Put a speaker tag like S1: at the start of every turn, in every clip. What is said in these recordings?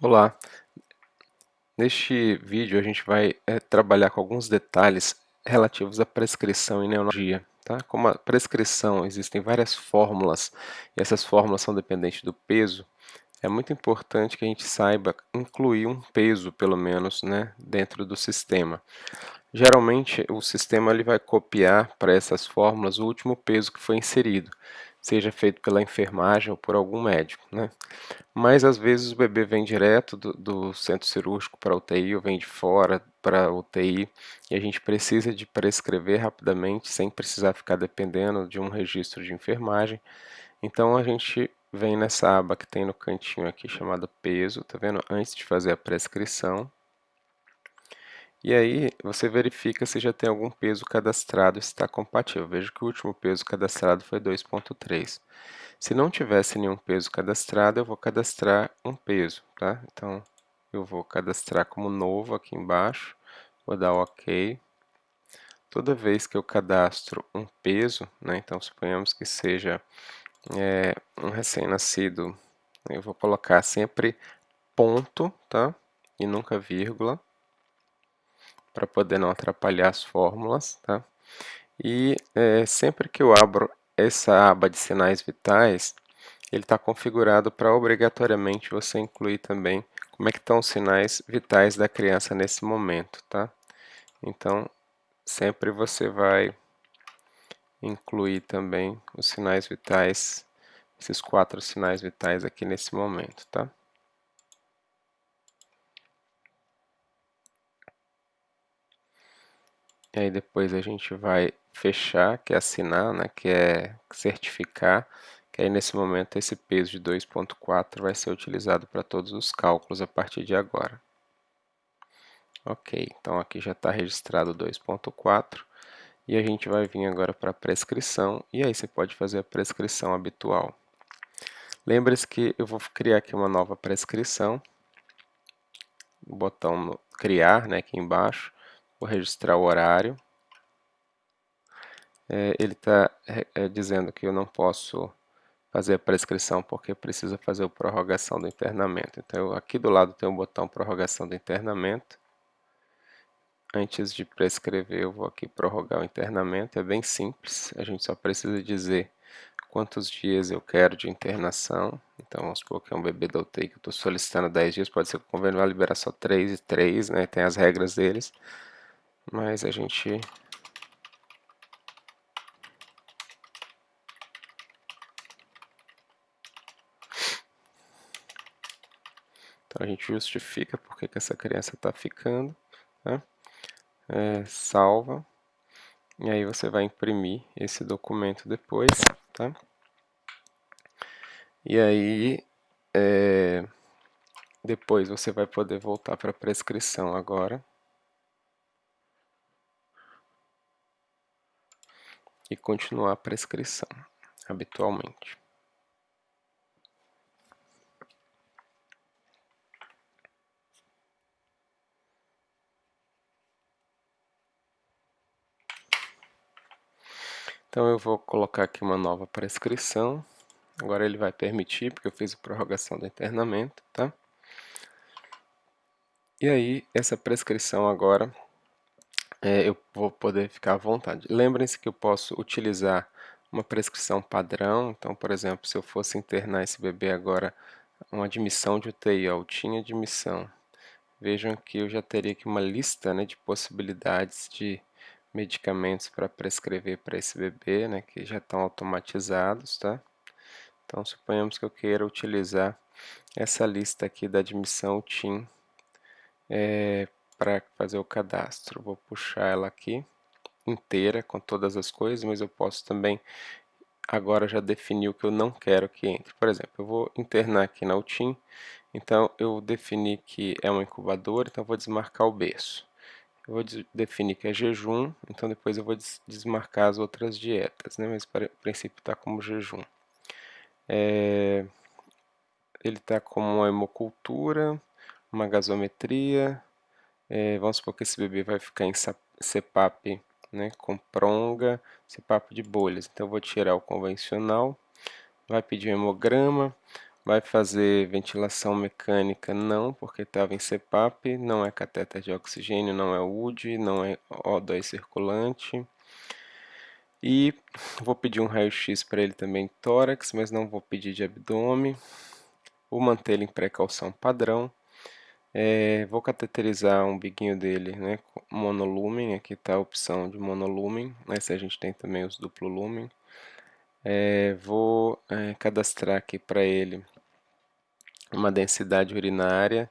S1: Olá, neste vídeo a gente vai trabalhar com alguns detalhes relativos à prescrição em neonatologia, tá? Como a prescrição existem várias fórmulas e essas fórmulas são dependentes do peso, é muito importante que a gente saiba incluir um peso, pelo menos, né, dentro do sistema. Geralmente, o sistema ele vai copiar para essas fórmulas o último peso que foi inserido, seja feito pela enfermagem ou por algum médico, né? Mas às vezes o bebê vem direto do centro cirúrgico para a UTI ou vem de fora para a UTI e a gente precisa de prescrever rapidamente sem precisar ficar dependendo de um registro de enfermagem. Então a gente vem nessa aba que tem no cantinho aqui chamada peso, tá vendo? Antes de fazer a prescrição. E aí você verifica se já tem algum peso cadastrado e se está compatível. Veja que o último peso cadastrado foi 2,3. Se não tivesse nenhum peso cadastrado, eu vou cadastrar um peso, tá? Então eu vou cadastrar como novo aqui embaixo, vou dar OK. Toda vez que eu cadastro um peso, né, então suponhamos que seja um recém-nascido, eu vou colocar sempre ponto, tá? E nunca vírgula, para poder não atrapalhar as fórmulas, tá? E sempre que eu abro essa aba de sinais vitais, ele está configurado para obrigatoriamente você incluir também como é que estão os sinais vitais da criança nesse momento, tá? Então, sempre você vai incluir também os sinais vitais, esses 4 sinais vitais aqui nesse momento, tá? E aí depois a gente vai fechar, que é assinar, né, que é certificar, que aí nesse momento esse peso de 2,4 vai ser utilizado para todos os cálculos a partir de agora. Ok, então aqui já está registrado 2,4 e a gente vai vir agora para a prescrição e aí você pode fazer a prescrição habitual. Lembre-se que eu vou criar aqui uma nova prescrição, o botão criar, né, aqui embaixo, vou registrar o horário. Ele está dizendo que eu não posso fazer a prescrição porque precisa fazer a prorrogação do internamento. Então aqui do lado tem o botão prorrogação do internamento. Antes de prescrever, eu vou aqui prorrogar o internamento, é bem simples, a gente só precisa dizer quantos dias eu quero de internação. Então, vamos supor que é um bebê da UTI que eu estou solicitando 10 dias, pode ser que o convênio vai liberar só 3 e 3, né? Tem as regras deles, mas a gente... Então, a gente justifica porque que essa criança está ficando, né? Salva, e aí você vai imprimir esse documento depois, tá? E aí, depois você vai poder voltar para a prescrição agora e continuar a prescrição habitualmente. Então eu vou colocar aqui uma nova prescrição. Agora ele vai permitir, porque eu fiz a prorrogação do internamento, tá? E aí, essa prescrição agora, eu vou poder ficar à vontade. Lembrem-se que eu posso utilizar uma prescrição padrão. Então, por exemplo, se eu fosse internar esse bebê agora, uma admissão de UTI, ó, tinha admissão. Vejam que eu já teria aqui uma lista, né, de possibilidades de medicamentos para prescrever para esse bebê, né, que já estão automatizados, tá? Então, suponhamos que eu queira utilizar essa lista aqui da admissão TIM para fazer o cadastro. Vou puxar ela aqui inteira com todas as coisas, mas eu posso também agora já definir o que eu não quero que entre. Por exemplo, eu vou internar aqui na UTIM, então eu defini que é um incubador, então eu vou desmarcar o berço. Eu vou definir que é jejum, então depois eu vou desmarcar as outras dietas, né? Mas para o princípio está como jejum. Ele está como uma hemocultura, uma gasometria. Vamos supor que esse bebê vai ficar em CPAP, né, com pronga, CPAP de bolhas. Então eu vou tirar o convencional, vai pedir um hemograma. Vai fazer ventilação mecânica? Não, porque estava em CPAP, não é catéter de oxigênio, não é UDI, não é O2 circulante. E vou pedir um raio-x para ele também, tórax, mas não vou pedir de abdômen. Vou mantê-lo em precaução padrão. Vou cateterizar um biguinho dele, né, com monolumen. Aqui está a opção de monolumen, mas a gente tem também os duplo lumen. Vou cadastrar aqui para ele uma densidade urinária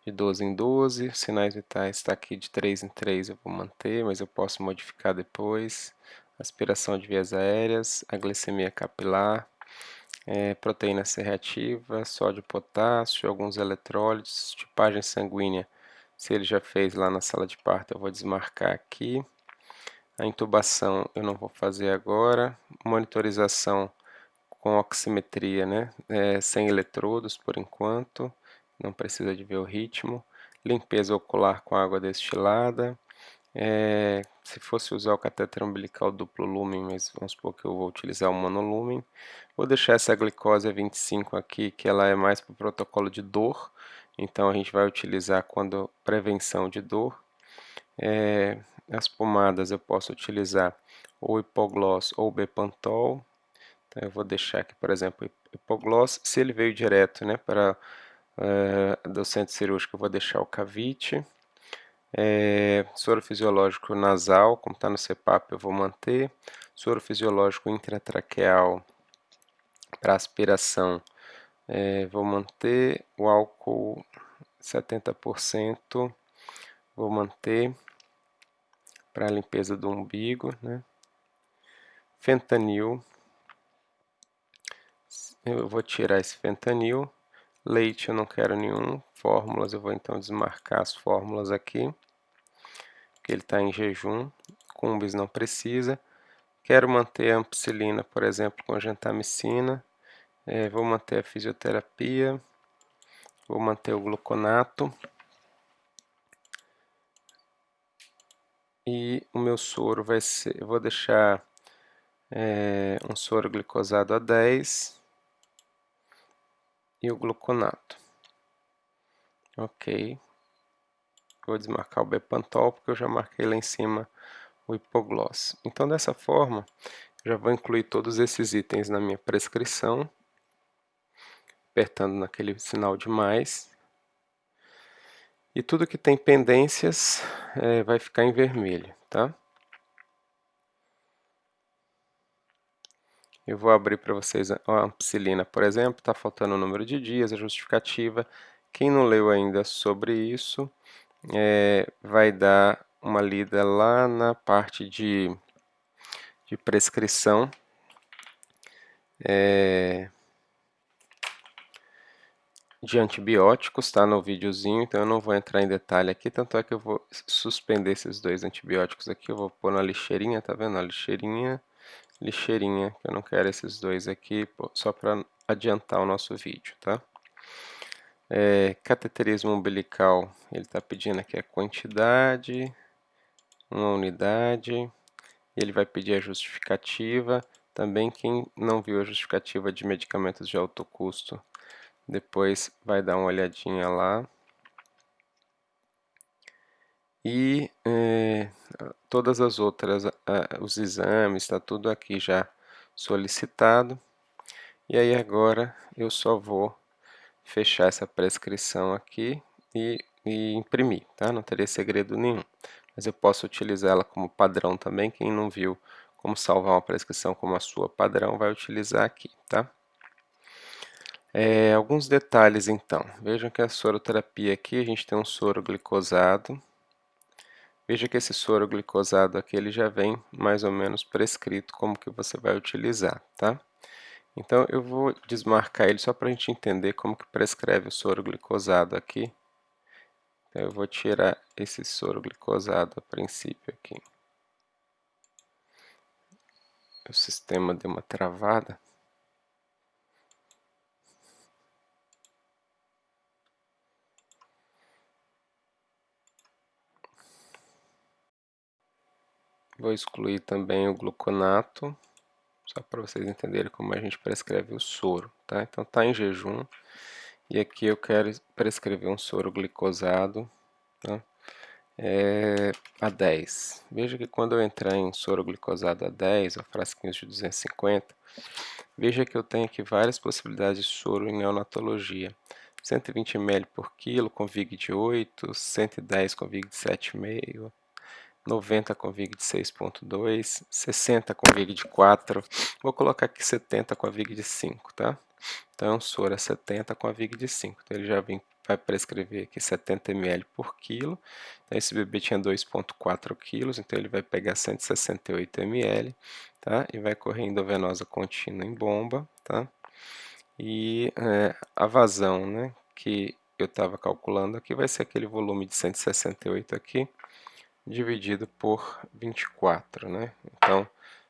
S1: de 12 em 12, sinais vitais está aqui de 3 em 3, eu vou manter, mas eu posso modificar depois. Aspiração de vias aéreas, a glicemia capilar, proteína C reativa, sódio, potássio, alguns eletrólitos, tipagem sanguínea. Se ele já fez lá na sala de parto, eu vou desmarcar aqui. A intubação eu não vou fazer agora. Monitorização com oximetria, né? Sem eletrodos por enquanto, não precisa de ver o ritmo. Limpeza ocular com água destilada. Se fosse usar o catéter umbilical duplo lumen, mas vamos supor que eu vou utilizar o monolumen. Vou deixar essa glicose a 25 aqui, que ela é mais para o protocolo de dor, então a gente vai utilizar quando prevenção de dor. As pomadas eu posso utilizar ou hipoglós ou Bepantol. Então eu vou deixar aqui, por exemplo, hipoglós. Se ele veio direto, né, para do centro cirúrgico, eu vou deixar o Cavite. Soro fisiológico nasal, como está no CPAP, eu vou manter. Soro fisiológico intratraqueal para aspiração, vou manter. O álcool 70%, vou manter para a limpeza do umbigo, né? Fentanil, eu vou tirar esse fentanil. Leite eu não quero nenhum. Fórmulas, eu vou então desmarcar as fórmulas aqui, porque ele está em jejum. Cumbis não precisa. Quero manter a ampicilina, por exemplo, com gentamicina. Vou manter a fisioterapia. Vou manter o gluconato. E o meu soro vai ser, eu vou deixar um soro glicosado a 10 e o gluconato. Ok. Vou desmarcar o Bepantol porque eu já marquei lá em cima o hipoglós. Então, dessa forma, já vou incluir todos esses itens na minha prescrição, apertando naquele sinal de mais. E tudo que tem pendências vai ficar em vermelho, tá? Eu vou abrir para vocês a ampicilina, por exemplo, está faltando o número de dias, a justificativa. Quem não leu ainda sobre isso, vai dar uma lida lá na parte de prescrição. De antibióticos, está no videozinho, então eu não vou entrar em detalhe aqui, tanto é que eu vou suspender esses dois antibióticos aqui, eu vou pôr na lixeirinha, tá vendo? A lixeirinha, lixeirinha, que eu não quero esses dois aqui, só para adiantar o nosso vídeo, tá? Cateterismo umbilical, ele está pedindo aqui a quantidade, uma unidade, ele vai pedir a justificativa, também quem não viu a justificativa de medicamentos de alto custo, depois vai dar uma olhadinha lá. E todas as outras, os exames, está tudo aqui já solicitado. E aí agora eu só vou fechar essa prescrição aqui e imprimir, tá? Não teria segredo nenhum. Mas eu posso utilizá-la como padrão também. Quem não viu como salvar uma prescrição como a sua padrão vai utilizar aqui, tá? Alguns detalhes então. Vejam que a soroterapia aqui a gente tem um soro glicosado. Veja que esse soro glicosado aqui ele já vem mais ou menos prescrito como que você vai utilizar, tá? Então eu vou desmarcar ele só para a gente entender como que prescreve o soro glicosado aqui. Então eu vou tirar esse soro glicosado a princípio aqui. O sistema deu uma travada. Vou excluir também o gluconato, só para vocês entenderem como a gente prescreve o soro, tá? Então está em jejum, e aqui eu quero prescrever um soro glicosado, tá? A 10. Veja que quando eu entrar em soro glicosado a 10, ou frasquinhos de 250, veja que eu tenho aqui várias possibilidades de soro em neonatologia. 120 ml por quilo com VIG de 8, 110 com VIG de 7,5, 90 com VIG de 6,2, 60 com VIG de 4, vou colocar aqui 70 com a VIG de 5, tá? Então é um soro a 70 com a VIG de 5. Então ele já vai prescrever aqui 70 ml por quilo. Então esse bebê tinha 2,4 quilos, então ele vai pegar 168 ml, tá? E vai correr endovenosa contínua em bomba, tá? E a vazão, né, que eu estava calculando aqui vai ser aquele volume de 168 aqui, dividido por 24, né? Então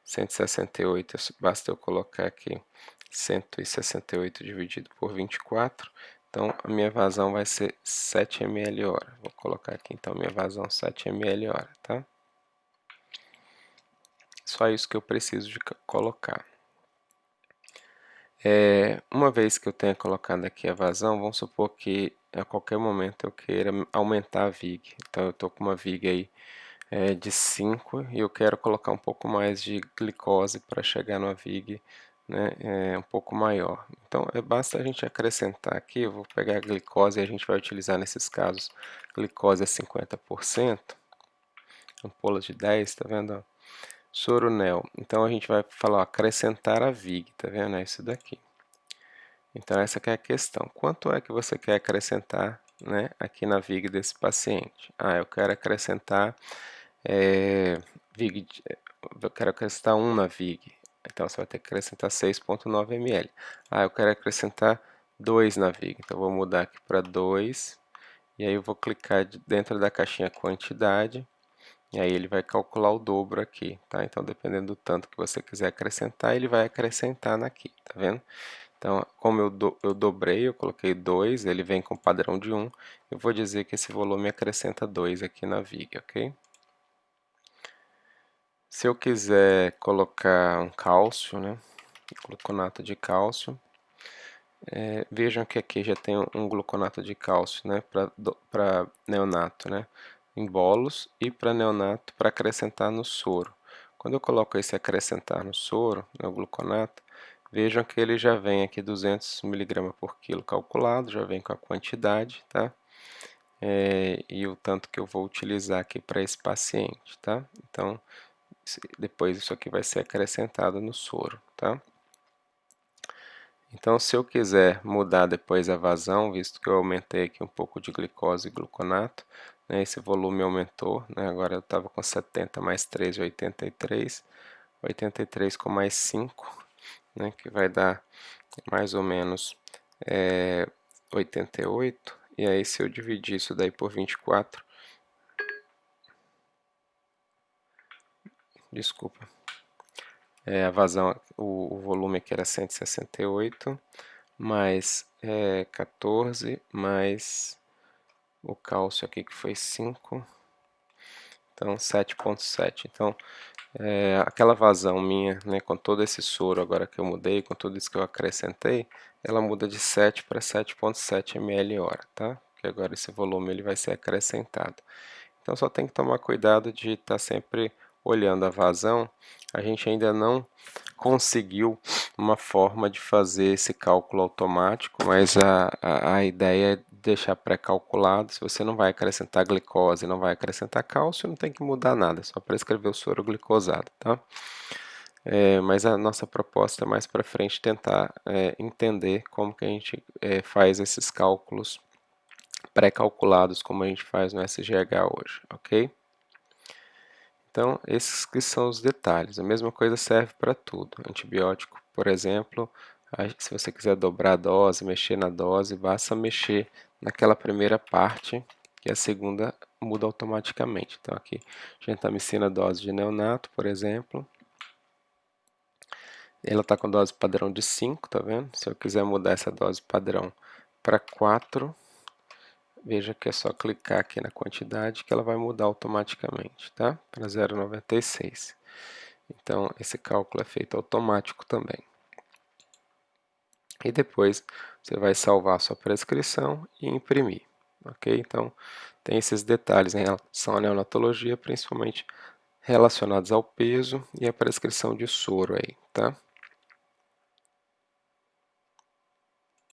S1: 168, basta eu colocar aqui 168 dividido por 24, então a minha vazão vai ser 7 ml hora. Vou colocar aqui então minha vazão 7 ml hora, tá? Só isso que eu preciso de colocar. Uma vez que eu tenha colocado aqui a vazão, vamos supor que a qualquer momento eu queira aumentar a VIG. Então eu estou com uma VIG aí de 5 e eu quero colocar um pouco mais de glicose para chegar numa VIG, né, um pouco maior. Então basta a gente acrescentar aqui, eu vou pegar a glicose e a gente vai utilizar nesses casos glicose a 50%, ampola de 10, tá vendo? Soronel, então a gente vai falar, ó, acrescentar a VIG, tá vendo? É isso daqui. Então essa que é a questão. Quanto é que você quer acrescentar, né, aqui na VIG desse paciente? Ah, eu quero acrescentar VIG, eu quero acrescentar 1 na VIG. Então você vai ter que acrescentar 6,9 ml. Ah, eu quero acrescentar 2 na VIG. Então eu vou mudar aqui para 2. E aí eu vou clicar dentro da caixinha quantidade. E aí ele vai calcular o dobro aqui, tá? Então dependendo do tanto que você quiser acrescentar, ele vai acrescentar aqui, tá vendo? Então, como eu dobrei, eu coloquei 2, ele vem com padrão de 1, eu vou dizer que esse volume acrescenta 2 aqui na VIG, ok? Se eu quiser colocar um cálcio, né, gluconato de cálcio, vejam que aqui já tem um gluconato de cálcio, né, para neonato, né, em bolos, e para neonato para acrescentar no soro. Quando eu coloco esse acrescentar no soro, né, o gluconato, vejam que ele já vem aqui 200 mg por quilo calculado, já vem com a quantidade, tá? E o tanto que eu vou utilizar aqui para esse paciente, tá? Então, depois isso aqui vai ser acrescentado no soro, tá? Então, se eu quiser mudar depois a vazão, visto que eu aumentei aqui um pouco de glicose e gluconato, né, esse volume aumentou, né, agora eu estava com 70 mais 3, 83, 83 com mais 5, né, que vai dar mais ou menos 88, e aí se eu dividir isso daí por 24, desculpa, a vazão, o volume aqui era 168, mais 14, mais o cálcio aqui que foi 5, então 7,7. Então, aquela vazão minha, né, com todo esse soro agora que eu mudei, com tudo isso que eu acrescentei, ela muda de 7 para 7,7 ml hora, tá? Que agora esse volume ele vai ser acrescentado. Então só tem que tomar cuidado de estar sempre olhando a vazão. A gente ainda não conseguiu uma forma de fazer esse cálculo automático, mas a ideia é deixar pré-calculado. Se você não vai acrescentar glicose, não vai acrescentar cálcio, não tem que mudar nada, é só prescrever o soro glicosado, tá? Mas a nossa proposta é mais para frente tentar entender como que a gente faz esses cálculos pré-calculados, como a gente faz no SGH hoje, ok? Então, esses que são os detalhes. A mesma coisa serve para tudo. Antibiótico, por exemplo, se você quiser dobrar a dose, mexer na dose, basta mexer naquela primeira parte, que a segunda muda automaticamente. Então, aqui, gentamicina dose de neonato, por exemplo. Ela está com dose padrão de 5, tá vendo? Se eu quiser mudar essa dose padrão para 4, veja que é só clicar aqui na quantidade que ela vai mudar automaticamente, tá? Para 0,96. Então, esse cálculo é feito automático também. E depois você vai salvar a sua prescrição e imprimir, ok? Então, tem esses detalhes em relação à neonatologia, principalmente relacionados ao peso e à prescrição de soro aí, tá?